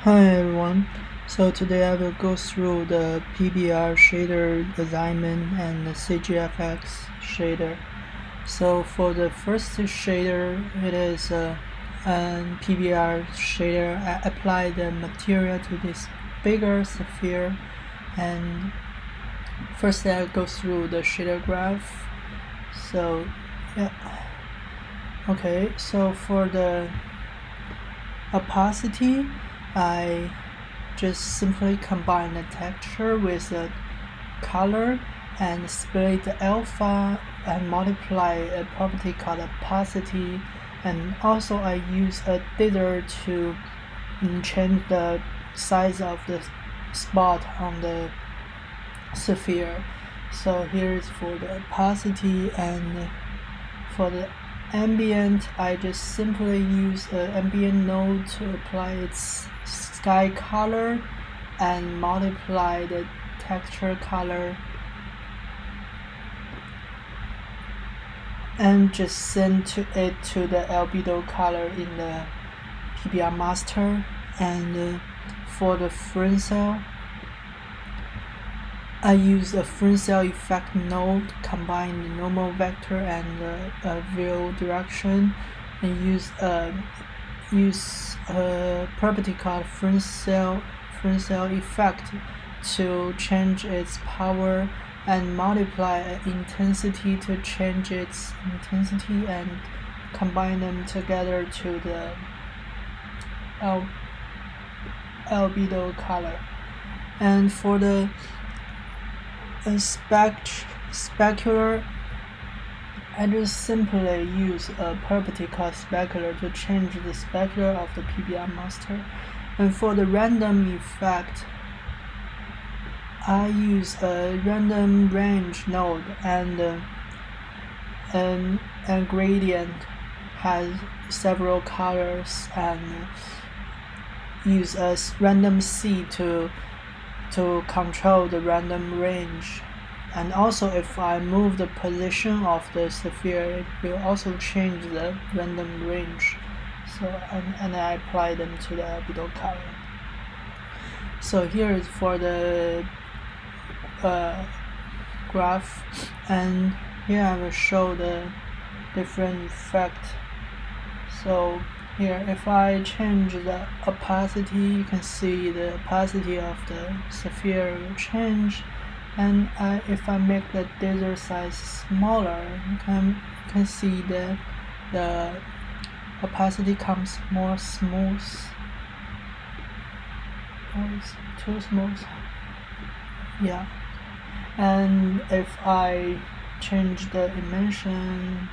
Hi everyone, so today I will go through the PBR shader assignment and the cgFX shader. So for the first shader, it is a PBR shader. I apply the material to this bigger sphere, and first I go through the shader graph. So yeah, okay, so for the opacity, I just simply combine the texture with the color and split the alpha and multiply a property called opacity, and also I use a dither to change the size of the spot on the sphere. So here is for the opacity, and for the ambient, I just simply use the ambient node to apply its sky color and multiply the texture color and just send it to the albedo color in the PBR master. And for the Fresnel, I use a Fresnel effect node, combine the normal vector and view direction, and use a property called Fresnel effect to change its power and multiply intensity to change its intensity and combine them together to the albedo color. And for the specular, I just simply use a property called specular to change the specular of the PBR master. And for the random effect, I use a random range node, and gradient has several colors, and use a random C to control the random range. And also, if I move the position of the sphere, it will also change the random range. So and I apply them to the albedo color. So here is for the graph, and here I will show the different effect. So here, if I change the opacity, you can see the opacity of the sphere will change. And if I make the dither size smaller, you can see the opacity comes more smooth. Oh, it's too smooth. Yeah. And if I change the dimension,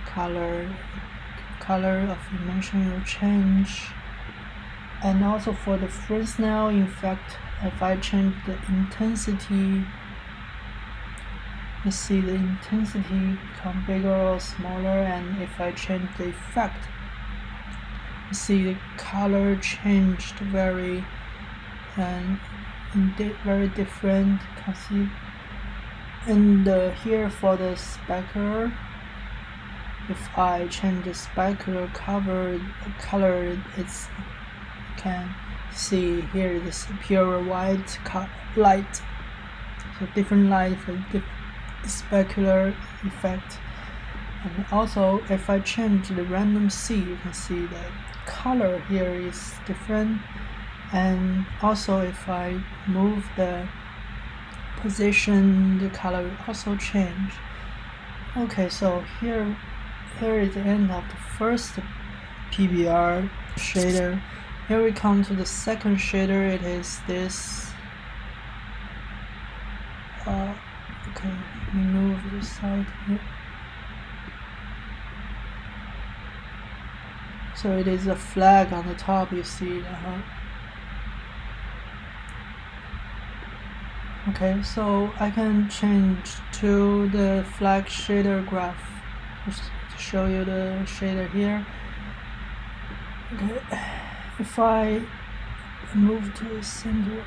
color of dimension will change. And also for the Fresnel, in fact, if I change the intensity, you see the intensity become bigger or smaller. And if I change the effect, you see the color changed very different. You can see. And here for the specular, if I change the specular color, it's can see here this pure white light, so different light for the specular effect. And also, if I change the random C, you can see the color here is different. And also, if I move the position, the color will also change. Okay, so here is the end of the first PBR shader. Here we come to the second shader. It is this. Okay, let me move this side here. So it is a flag on the top, you see. Okay, so I can change to the flag shader graph just to show you the shader here. Okay, if I move to the center,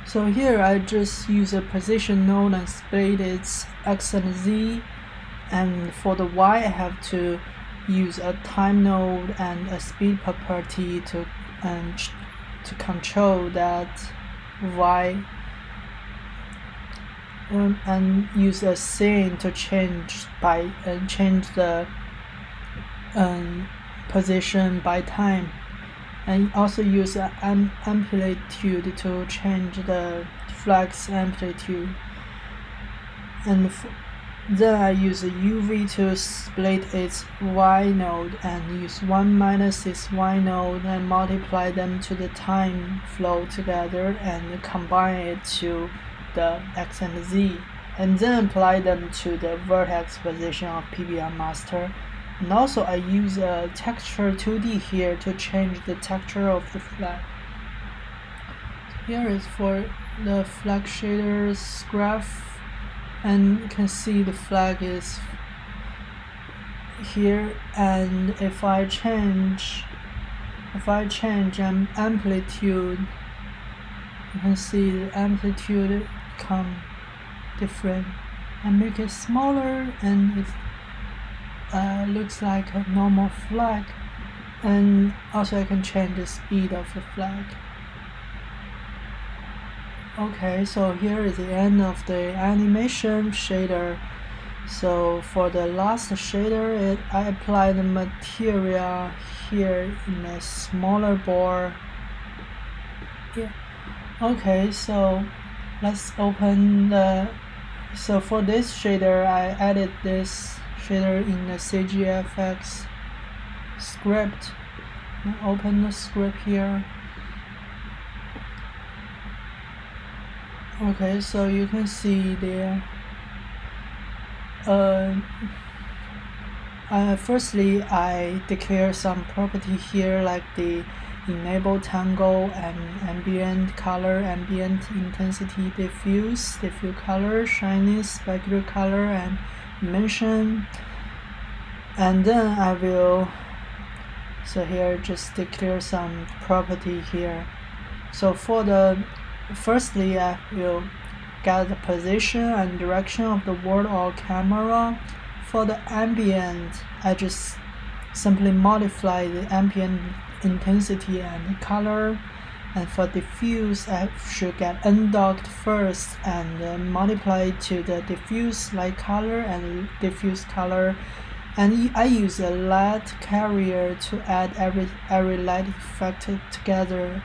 so here I just use a position node and split its x and z, and for the y I have to use a time node and a speed property to control that y, and use a scene to change the position by time, and also use an amplitude to change the flux amplitude. And then I use a UV to split its y node and use 1 minus its y node and multiply them to the time flow together and combine it to the x and z, and then apply them to the vertex position of PBR master. And also I use a texture 2D here to change the texture of the flag. Here is for the flag shaders graph, and you can see the flag is here, and if I change amplitude, you can see the amplitude become different, and make it smaller, and it looks like a normal flag. And also I can change the speed of the flag. Okay, so here is the end of the animation shader. So for the last shader, I apply the material here in a smaller bore. Yeah. Okay, so let's open so for this shader, I added this shader in the cgFX script. Open the script here. Okay, so you can see there. Firstly, I declare some property here, like the enable tangle and ambient color, ambient intensity, diffuse color, shiny, specular color, and emission. And then I will, so here just declare some property here. So for the firstly, I will get the position and direction of the world or camera. For the ambient, I just simply multiply the ambient intensity and color. And for diffuse, I should get undocked first and multiply to the diffuse light color and diffuse color. And I use a light carrier to add every light effect together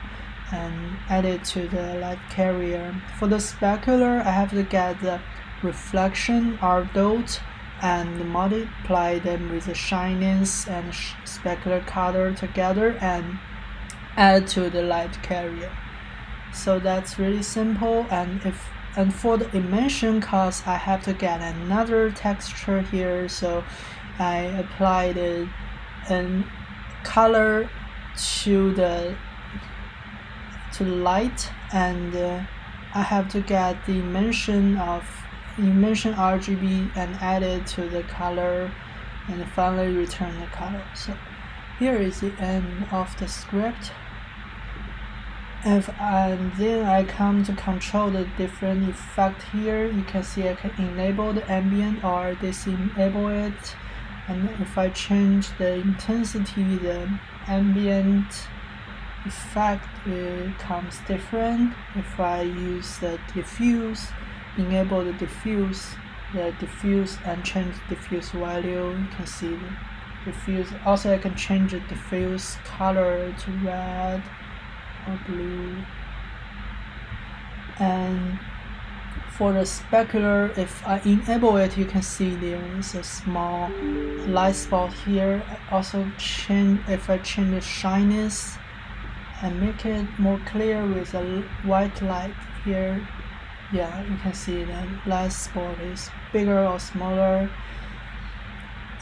and add it to the light carrier. For the specular, I have to get the reflection R dot and multiply them with the shininess and specular color together and add to the light carrier. So that's really simple. And for the emission cause, I have to get another texture here. So I applied a color to the light, and I have to get the emission RGB and add it to the color, and finally return the color. So here is the end of the script. And then I come to control the different effect here. You can see I can enable the ambient or disable it, and if I change the intensity, the ambient effect becomes different. If I use the diffuse, enable the diffuse and change the diffuse value, you can see the diffuse. Also I can change the diffuse color to red or blue. And for the specular, if I enable it, you can see there is a small light spot here. Also if I change the shyness and make it more clear with a white light here, yeah, you can see the light spot is bigger or smaller.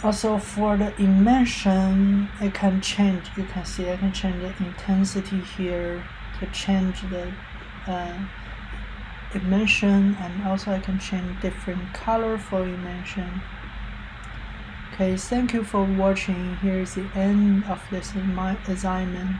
Also for the emission, it can change. You can see I can change the intensity here to change the emission, and also I can change different color for emission. Okay, thank you for watching. Here is the end of this assignment.